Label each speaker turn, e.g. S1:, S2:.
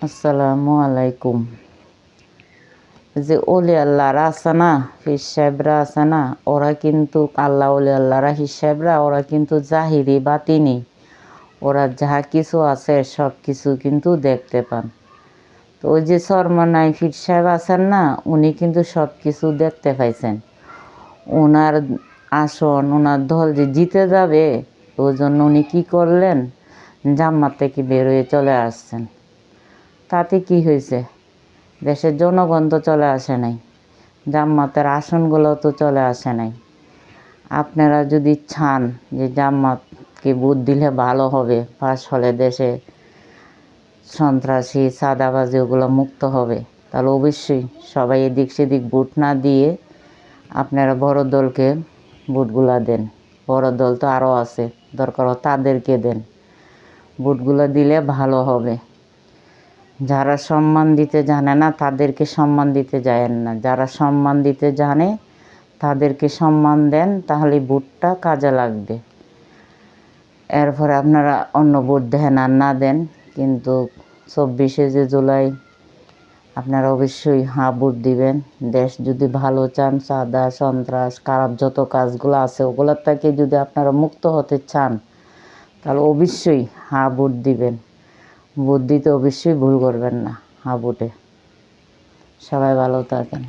S1: আসসালামু আলাইকুম। যে ওলি আল্লাহরা আছে না, পীর সাহেবরা আছে না, ওরা কিন্তু আল্লাহ ওলি আল্লাহরা হিসাবরা ওরা কিন্তু জাহিরি বাতিনি, ওরা যাহা কিছু আছে সব কিছু কিন্তু দেখতে পান। তো ওই যে সরমনাই পীর সাহেব আছেন না, উনি কিন্তু সব কিছু দেখতে পাইছেন। ওনার আসন ওনার দল যে জিতে যাবে, ওই জন্য উনি কী করলেন, জাম্মাত থেকে বেরোয় চলে আসছেন। তাতে কি হয়েছে, দেশের জনগণ তো চলে আসে নাই, জাম্মাতের আসনগুলো তো চলে আসে নাই। আপনারা যদি চান যে জাম্মাতকে ভোট দিলে ভালো হবে, পাশ হলে দেশে সন্ত্রাসী চাঁদাবাজি ওগুলো মুক্ত হবে, তাহলে অবশ্যই সবাই এদিক সেদিক ভোট না দিয়ে আপনারা বড় দলকে ভোটগুলা দেন। বড় দল তো আরও আছে, দরকার তাদেরকে দেন। ভোটগুলো দিলে ভালো হবে। যারা সম্মান দিতে জানে না তাদেরকে সম্মান দিতে যায়েন না, যারা সম্মান দিতে জানে তাদেরকে সম্মান দেন, তাহলে ভোটটা কাজে লাগবে। এরপরে আপনারা অন্য ভোট দেন আর না দেন, কিন্তু 24শে জুলাই আপনারা অবশ্যই ভোট দিবেন। দেশ যদি ভালো চান, চাঁদা সন্ত্রাস খারাপ যত কাজগুলো আছে ওগুলোর থেকে যদি আপনারা মুক্ত হতে চান, তাহলে অবশ্যই ভোট দিবেন। ভোট দিতে অবশ্যই ভুল করবেন না। ভোটে সবাই ভালো থাকেন।